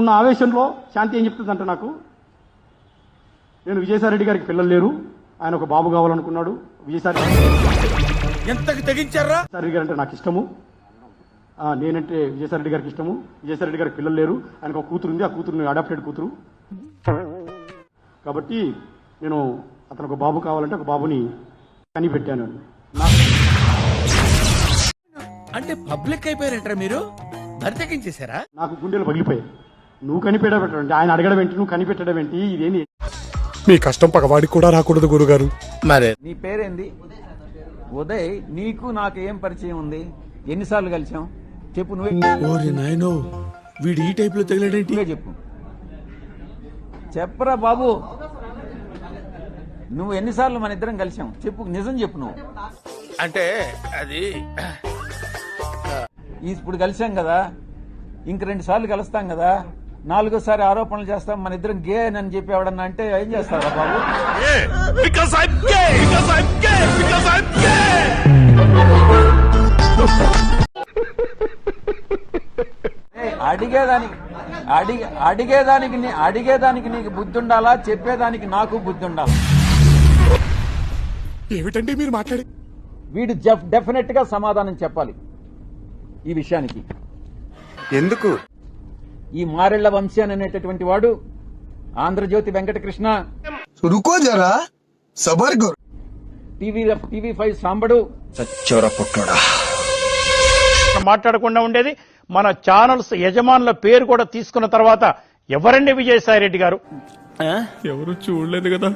నేనున్న ఆవేశంలో శాంతి ఏం చెప్తుందంటే నాకు, నేను విజయసాయిరెడ్డి గారికి పిల్లలు లేరు, ఆయన ఒక బాబు కావాలనుకున్నాడు. విజయసాయిరెడ్డి గారు అంటే నాకు ఇష్టము, నేనంటే విజయసాయిరెడ్డి గారికి ఇష్టము. విజయసాయిరెడ్డి గారికి పిల్లలు లేరు, ఆయనకు ఒక కూతురు ఉంది, ఆ కూతురు అడాప్టెడ్ కూతురు. కాబట్టి నేను అతను ఒక బాబు కావాలంటే ఒక బాబుని కనిపెట్టాను. అంటే పబ్లిక్ అయిపోయారంటారా మీరు? బరితెకించేశారా? నాకు గుండెలు పగిలిపోయాయి. నువ్వు కనిపెట్టబెట్టండి, ఆయన అడగడం ఏంటి, నువ్వు కనిపెట్టడం ఏంటి, ఇదేంటి? మీ కష్టం పగవాడికి కూడా రాకూడదు గురుగారు. మరే నీ పేరేంది? ఉదయ్. నీకు నాకు ఏం పరిచయం ఉంది? ఎన్నిసార్లు కలిసాం చెప్పు. ఓరి నాయనో, వీడు ఈ టైప్ లో తగిలాడేంటి? చెప్పు, చెప్పరా బాబు. నువ్వు ఎన్నిసార్లు మన ఇద్దరం కలిసాం చెప్పు, నిజం చెప్పు. నువ్వు అంటే అది ఇప్పుడు కలిసాం కదా, ఇంక 2 సార్లు కలుస్తాం కదా, 4వ సారి ఆరోపణలు చేస్తాం మన ఇద్దరం గే అని చెప్పి ఎవడన్నా అంటే ఏం చేస్తారా బాబు? అడిగేదానికి నీకు బుద్ధి ఉండాలా, చెప్పేదానికి నాకు బుద్ధి ఉండాలా? ఏమిటండి మీరు మాట్లాడి? వీడు డెఫినెట్ గా సమాధానం చెప్పాలి ఈ విషయానికి. ఎందుకు? ఈ మారెళ్ల వంశీ అనేటటువంటి వాడు ఆంధ్రజ్యోతి వెంకటకృష్ణ, రుకో జరా సబర్ కర్, టీవీ5 సాంబడు మాట్లాడకుండా ఉండేది. మన ఛానల్స్ యజమానుల పేరు కూడా తీసుకున్న తర్వాత ఎవరండి విజయసాయిరెడ్డి గారు? ఎవరు చూడలేదు కదా.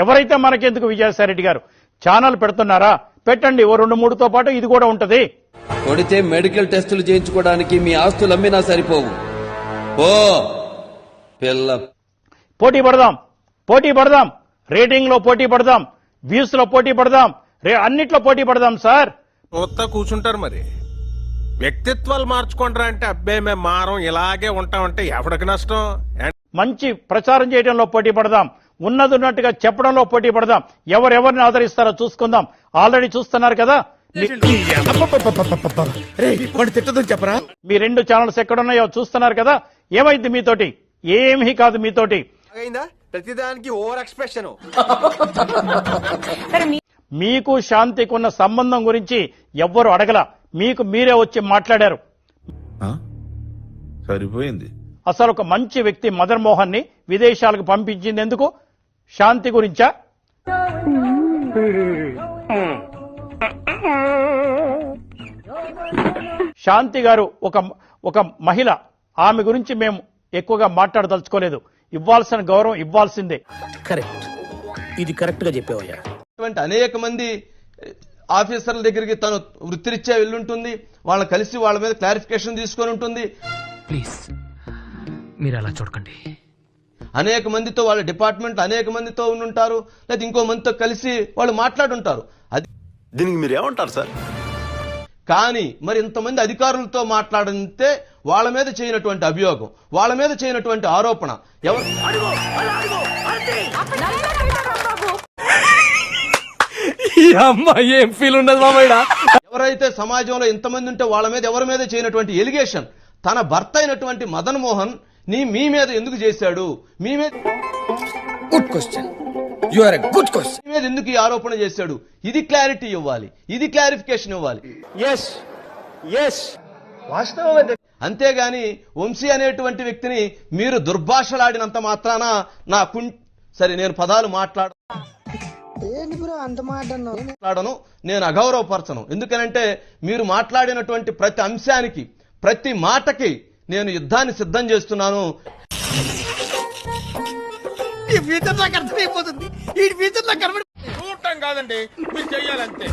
ఎవరైతే మనకెందుకు విజయసాయిరెడ్డి గారు? ఛానల్ పెడుతున్నారా? పెట్టండి, ఓ 2-3తో పాటు ఇది కూడా ఉంటది. కొడితే మెడికల్ టెస్టులు చేయించుకోవడానికి మీ ఆస్తులు అమ్మినా సరిపోవు. ఓ పిల్ల, పోటీ పడదాం, రేటింగ్ లో పోటీ పడదాం, వ్యూస్ లో పోటీ పడదాం, అన్నిట్లో పోటీ పడదాం సార్. కొత్త కూర్చుంటారు మరి. వ్యక్తిత్వాలు మార్చుకుంటారా అంటే అబ్బే మేము మారం ఇలాగే ఉంటామంటే ఎవరికి నష్టం? మంచి ప్రచారం చేయడంలో పోటీ పడదాం, ఉన్నట్టుగా చెప్పడంలో పోటీ పడదాం, ఎవరెవరిని ఆదరిస్తారో చూసుకుందాం. ఆల్రెడీ చూస్తున్నారు కదా, చెప్పరా? మీ 2 ఛానల్స్ ఎక్కడున్నాయో చూస్తున్నారు కదా. ఏమైంది మీతోటి? ఏమీ కాదు మీతోటి. ప్రతిదానికి ఓవర్ ఎక్స్ప్రెషన్. మీకు శాంతికి ఉన్న సంబంధం గురించి ఎవ్వరు అడగల, మీకు మీరే వచ్చి మాట్లాడారు. సరిపోయింది. అసలు ఒక మంచి వ్యక్తి మదన్ మోహన్ ని విదేశాలకు పంపించింది ఎందుకు? శాంతి గురించా? శాంతి గారు ఒక మహిళ, ఆమె గురించి మేము ఎక్కువగా మాట్లాడదలుచుకోలేదు. ఇవ్వాల్సిన గౌరవం ఇవ్వాల్సిందే. కరెక్ట్, ఇది కరెక్ట్ గా చెప్పేవయ్యా. అనేక మంది ఆఫీసర్ల దగ్గరికి తను వృత్తిరీత్యా వెళ్ళుంటుంది, వాళ్ళని కలిసి వాళ్ళ మీద క్లారిఫికేషన్ తీసుకొని ఉంటుంది. ప్లీజ్ మీరు అలా చూడకండి. అనేక మందితో వాళ్ళ డిపార్ట్మెంట్ అనేక మందితో ఉండుంటారు, లేదా ఇంకో మందితో కలిసి వాళ్ళు మాట్లాడుంటారు. అది దీనికి మీరు ఏమంటారు సార్? కానీ మరి ఇంతమంది అధికారులతో మాట్లాడితే వాళ్ళ మీద చేయనటువంటి అభియోగం, వాళ్ళ మీద చేయనటువంటి ఆరోపణ ఏం ఫీల్ ఉండదు మామయ్య. ఎవరైతే సమాజంలో ఇంతమంది ఉంటే వాళ్ళ మీద ఎవరి మీద చేయనటువంటి ఎలిగేషన్ తన భర్త అయినటువంటి మదన్ మోహన్ మీ మీద ఎందుకు చేశాడు? మీ మీద good question, you are a good question. మీ మీద ఎందుకు ఈ ఆరోపణ చేశాడు? ఇది క్లారిటీ ఇవ్వాలి, ఇది క్లారిఫికేషన్ ఇవ్వాలి. అంతేగాని వంశీ అనేటువంటి వ్యక్తిని మీరు దుర్భాషలాడినంత మాత్రాన సరే నేను పదాలు మాట్లాడను, నేను అగౌరవపరచను. ఎందుకనంటే మీరు మాట్లాడినటువంటి ప్రతి అంశానికి, ప్రతి మాటకి నేను యుద్ధాన్ని సిద్ధం చేస్తున్నాను. ఈ ఫ్యూచర్ నాకు అర్థమైపోతుంది. ఈ ఫ్యూచర్ నాకు చూడటం కాదండి, మీరు చెయ్యాలంతే.